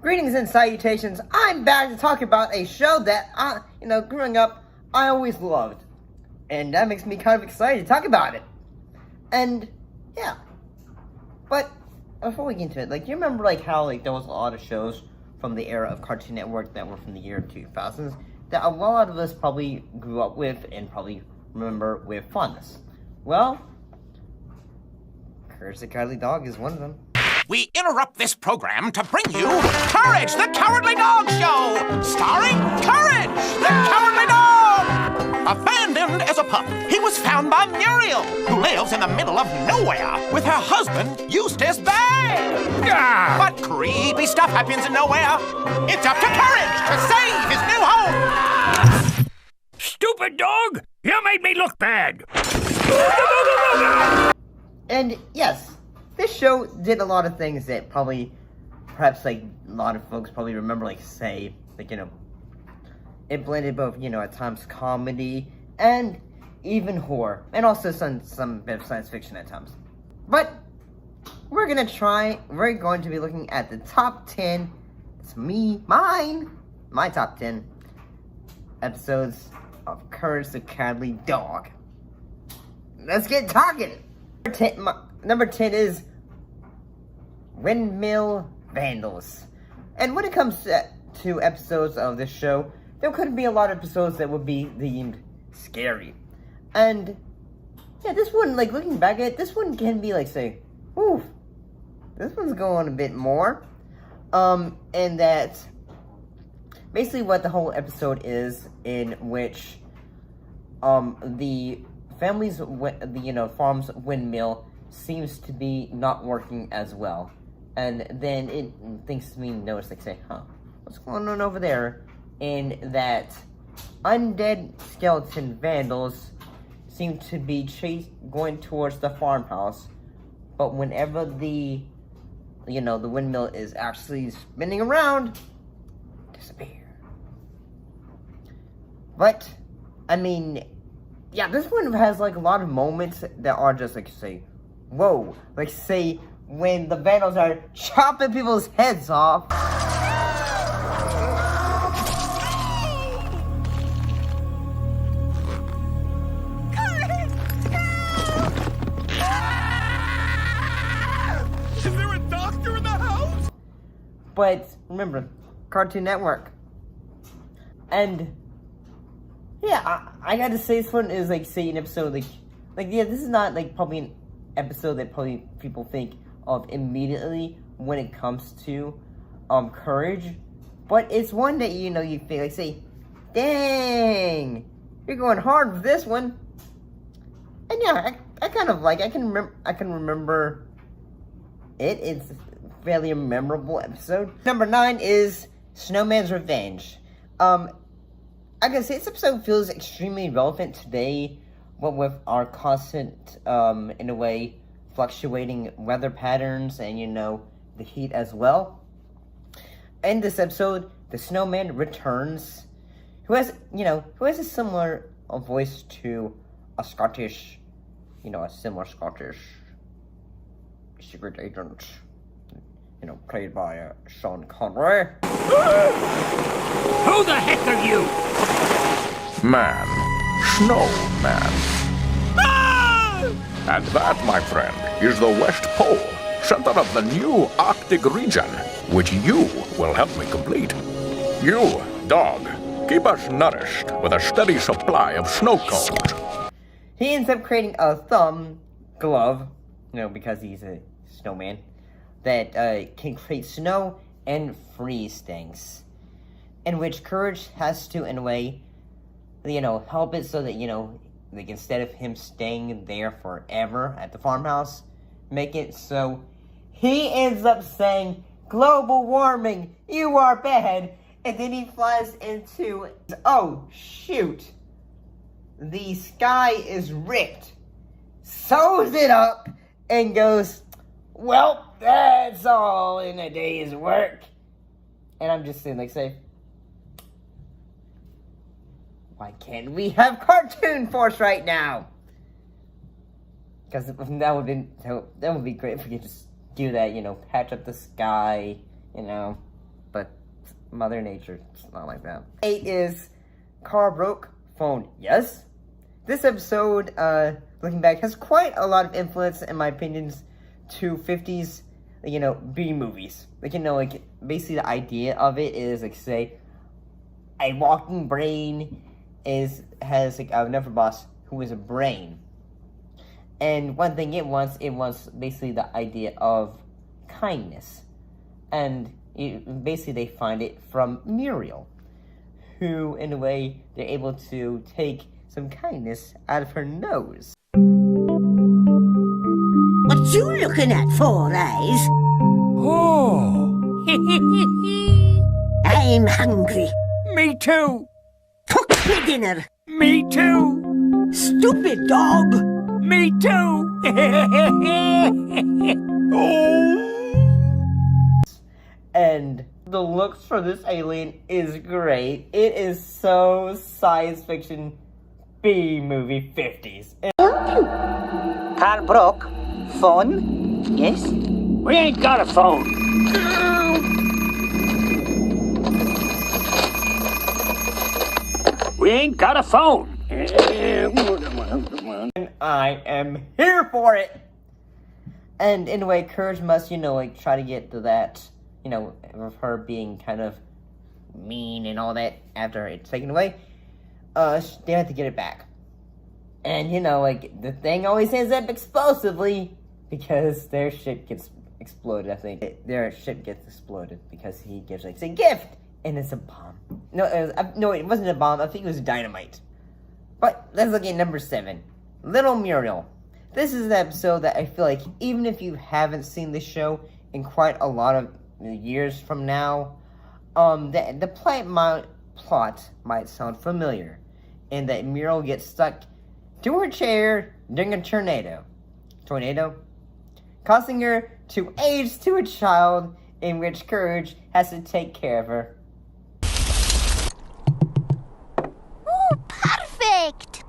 Greetings and salutations. I'm back to talk about a show that growing up, I always loved. And that makes me kind of excited to talk about it. And, yeah. But, before we get into it, you remember, how, there was a lot of shows from the era of Cartoon Network that were from the year 2000s that a lot of us probably grew up with and probably remember with fondness. Well, Courage the Cowardly Dog is one of them. We interrupt this program to bring you Courage the Cowardly Dog Show, starring Courage the Cowardly Dog! Abandoned as a pup, he was found by Muriel, who lives in the middle of nowhere with her husband, Eustace Bay. But creepy stuff happens in nowhere. It's up to Courage to save his new home. Stupid dog! You made me look bad! And yes, this show did a lot of things that perhaps a lot of folks probably remember, it blended both, at times comedy and even horror, and also some bit of science fiction at times. But we're going to be looking at the top 10, my top 10 episodes of Courage the Cowardly Dog. Let's get talking! Number 10 is Windmill Vandals. And when it comes to episodes of this show, there could be a lot of episodes that would be deemed scary. And, yeah, this one, looking back at it, this one can be, say, ooh, this one's going a bit more. And that, basically what the whole episode is, in which, the family's, farm's windmill seems to be not working as well. And then things me notice, say, what's going on over there? And that undead skeleton vandals seem to be going towards the farmhouse. But whenever the windmill is actually spinning around, disappear. But, yeah, this one has, a lot of moments that are just, say, whoa. Say, when the vandals are chopping people's heads off. Is there a doctor in the house? But, remember, Cartoon Network. And, yeah, I gotta say this one is, say, an episode, yeah, this is not, probably an episode that probably people think of immediately when it comes to, Courage. But it's one that, you think, say, dang, you're going hard with this one. And yeah, I kind of I can remember it. It's fairly a memorable episode. Number 9 is Snowman's Revenge. I gotta say, this episode feels extremely relevant today, what with our constant, in a way, fluctuating weather patterns and, the heat as well. In this episode, the snowman returns, who has a similar voice to a Scottish, a similar Scottish secret agent, played by Sean Connery. Who the heck are you? Man. Snowman. Ah! And that, my friend, is the West Pole, center of the new Arctic region, which you will help me complete. You, dog, keep us nourished with a steady supply of snow cones. He ends up creating a thumb glove, because he's a snowman, that can create snow and freeze things. In which Courage has to, in a way, help it so that, instead of him staying there forever at the farmhouse, make it so he ends up saying, global warming, you are bad, and then he flies into, oh, shoot, the sky is ripped, sews it up, and goes, well, that's all in a day's work. And I'm just sitting say, why can't we have Cartoon Force right now? Because that would be great if we could just do that, patch up the sky, but Mother Nature, it's not like that. 8 is car broke, phone yes. This episode, looking back, has quite a lot of influence, in my opinions, to 50s, B movies. Basically the idea of it is, say, a walking brain has another boss who is a brain. And one thing it wants basically the idea of kindness. And basically they find it from Muriel, who, in a way, they're able to take some kindness out of her nose. What you looking at, Four Eyes? Oh. I'm hungry. Me too. Cook me dinner. Me too. Stupid dog. Me too. Oh. And the looks for this alien is great. It is so science fiction B movie 50s. Car broke. Phone? Yes? We ain't got a phone. We ain't got a phone. And I am here for it. And in a way, Courage must, try to get to that, of her being kind of mean and all that after it's taken away. They have to get it back. And, the thing always ends up explosively because their ship gets exploded, I think. Their ship gets exploded because he gives, a gift! And it's a bomb. No, it wasn't a bomb. I think it was dynamite. But let's look at number 7. Little Muriel. This is an episode that I feel like, even if you haven't seen the show in quite a lot of years from now, the plot might sound familiar. In that Muriel gets stuck to her chair during a tornado, causing her to age to a child, in which Courage has to take care of her. Ooh, perfect!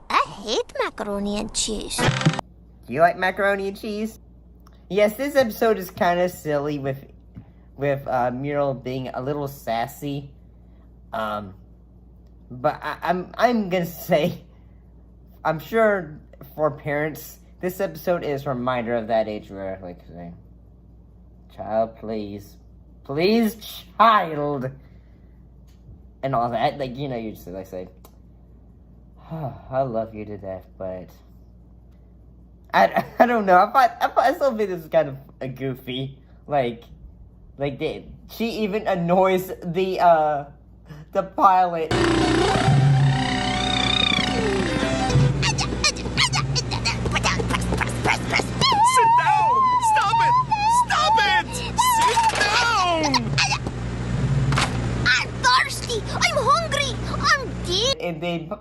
I hate macaroni and cheese. Do you like macaroni and cheese? Yes, this episode is kind of silly with Muriel being a little sassy. But I'm gonna say, I'm sure for parents, this episode is a reminder of that age where, saying, child, please, child, and all that. You just say, oh, I love you to death, but I don't know. I still think this is kind of a goofy. She even annoys the pilot. Sit down! Stop it! Stop it! Sit down! I'm thirsty! I'm hungry! I'm dead! And then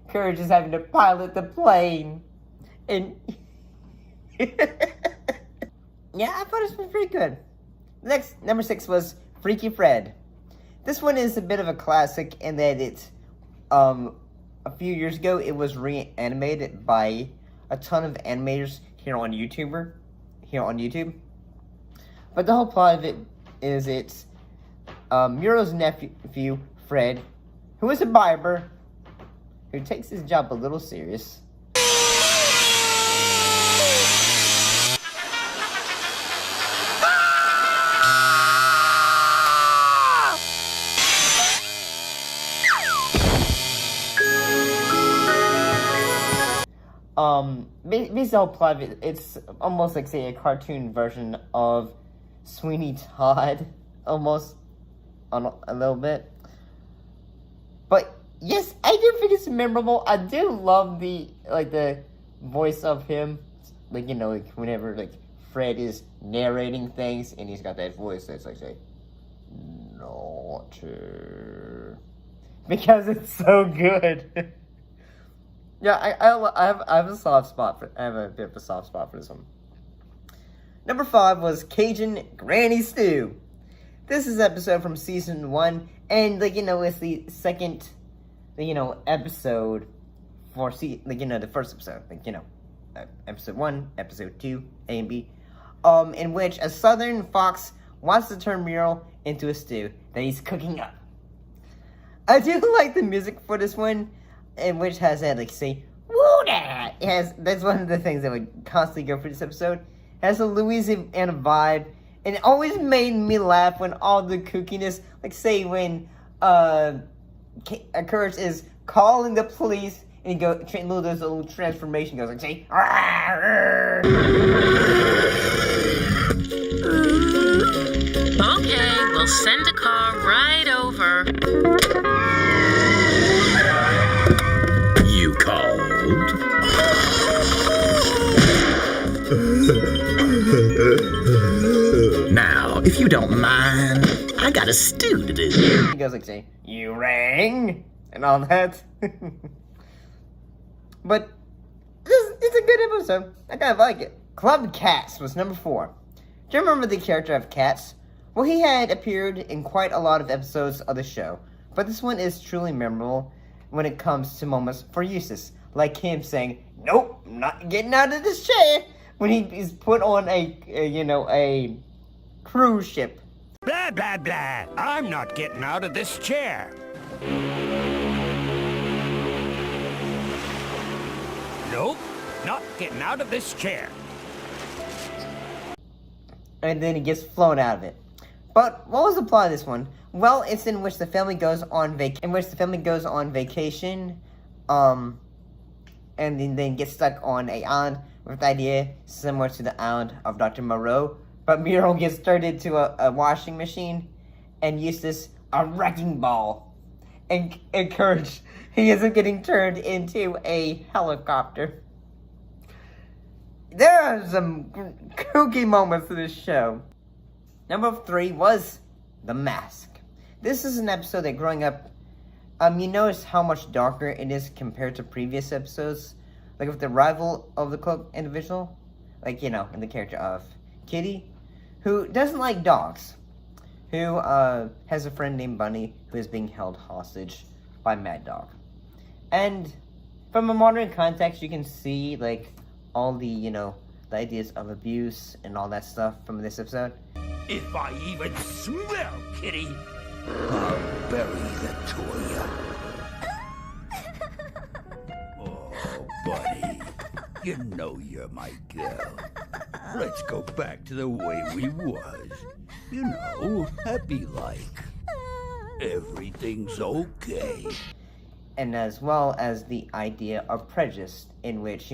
Courage is having to pilot the plane. And yeah, I thought it was pretty good. Next, number 6 was Freaky Fred. This one is a bit of a classic in that it's, a few years ago, it was reanimated by a ton of animators here on YouTube. But the whole plot of it is it's Muriel's nephew, Fred, who is a barber, who takes his job a little serious. Basically the whole plot of it, it's almost like, say, a cartoon version of Sweeney Todd, almost, a little bit. But, yes, I do think it's memorable. I do love the voice of him, whenever, Fred is narrating things, and he's got that voice that's say, naughty, because it's so good. Yeah, I have a soft spot for. I have a bit of a soft spot for this one. Number 5 was Cajun Granny Stew. This is an episode from season 1, and it's the second, episode for the first episode, episode 1, episode 2, A and B. in which a southern fox wants to turn Muriel into a stew that he's cooking up. I do like the music for this one, in which has that, like, say, woo da! That's one of the things that would constantly go for this episode. It has a Louisiana vibe, and it always made me laugh when all the kookiness, like, say, when, Courage is calling the police, and he goes, does a little transformation, goes like, say, Okay, we'll send a car right over. You called? Now, if you don't mind, I got a stew to do. He goes like, say, you rang, and all that. But it's a good episode. I kind of like it. Club Cats was number 4. Do you remember the character of Cats? Well, he had appeared in quite a lot of episodes of the show, but this one is truly memorable when it comes to moments for Eustace, like him saying, "Nope, I'm not getting out of this chair," when he is put on a cruise ship. Blah, blah, blah. I'm not getting out of this chair. Nope, not getting out of this chair. And then he gets flown out of it. But what was the plot of this one? Well, it's in which the family goes on vacation, and then gets stuck on an island with the idea similar to the island of Dr. Moreau. But Muriel gets turned into a washing machine, and Eustace a wrecking ball. And Courage, he ends up getting turned into a helicopter. There are some kooky moments in this show. Number 3 was The Mask. This is an episode that growing up, you notice how much darker it is compared to previous episodes. Like with the rival of the cloak individual, like, in the character of Kitty, who doesn't like dogs, who has a friend named Bunny who is being held hostage by Mad Dog. And from a modern context, you can see, like, all the, the ideas of abuse and all that stuff from this episode. If I even smell Kitty, I'll bury the two of you. Oh, buddy, you know you're my girl. Let's go back to the way we was. Happy like. Everything's okay. And as well as the idea of prejudice, in which,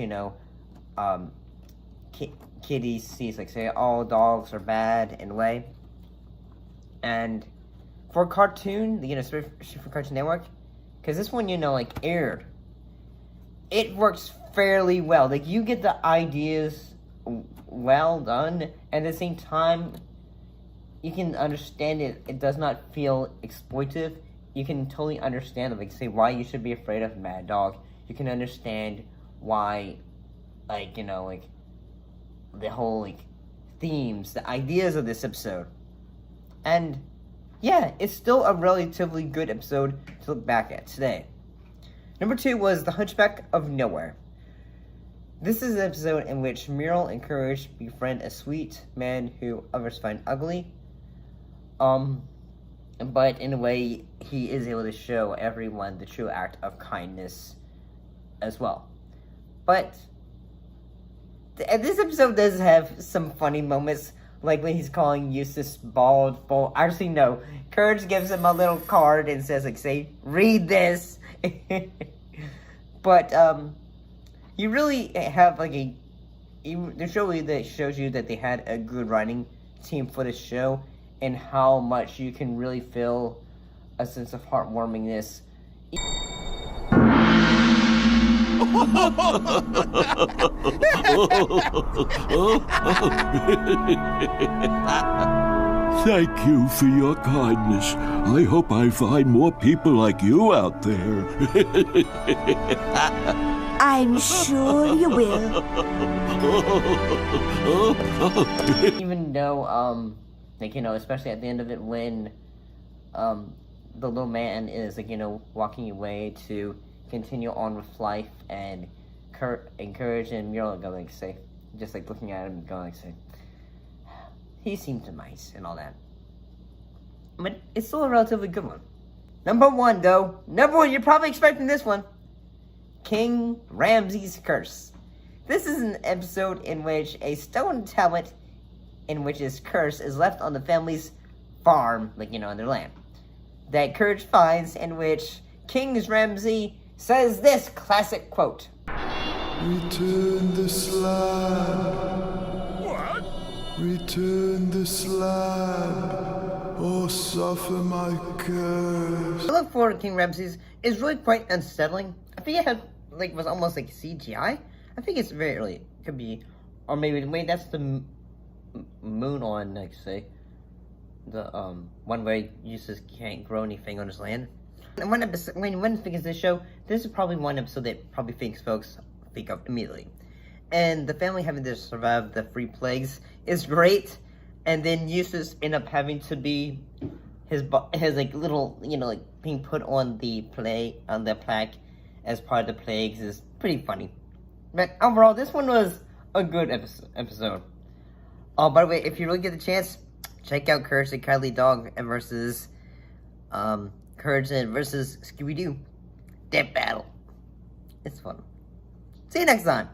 Kitty sees, like, say, all dogs are bad in a way. And for cartoon, especially for Cartoon Network, because this one, aired, it works fairly well. Like, you get the ideas well done, and at the same time, you can understand it. It does not feel exploitive. You can totally understand, like, say, why you should be afraid of Mad Dog. You can understand why, the whole, themes, the ideas of this episode. And, yeah, it's still a relatively good episode to look back at today. Number 2 was The Hunchback of Nowhere. This is an episode in which Muriel and Courage befriend a sweet man who others find ugly. But in a way, he is able to show everyone the true act of kindness as well. But this episode does have some funny moments, like when he's calling Eustace bald. Actually, no. Courage gives him a little card and says, like, say, read this. But, you really have, like, the show really that shows you that they had a good writing team for this show, and how much you can really feel a sense of heartwarmingness. Thank you for your kindness. I hope I find more people like you out there. I'm sure you will. Even though, especially at the end of it, when the little man is, walking away to continue on with life, and Courage and Muriel go, like, say, just, like, looking at him and going, like, say, he seems nice and all that. But it's still a relatively good one. Number 1, though. Number 1, you're probably expecting this one. King Ramses' Curse. This is an episode in which a stone tablet in which his curse is left on the family's farm, like, on their land, that Courage finds, in which King Ramses says this classic quote. Return the slab. What? Return the slab, or suffer my curse. The look for King Ramses is really quite unsettling. I think it had, was almost like CGI. I think it's very early. Could be, or maybe, wait, that's the moon on, say, the, one where Eustace can't grow anything on his land. And one episode, when one thinks this show, this is probably one episode that probably folks think of immediately. And the family having to survive the 3 plagues is great. And then Eustace end up having to be his little, being put on the plaque as part of the plagues is pretty funny. But overall, this one was a good episode. Oh, by the way, if you really get the chance, check out Courage the Cowardly Dog versus Courage versus Scooby-Doo. Death Battle. It's fun. See you next time.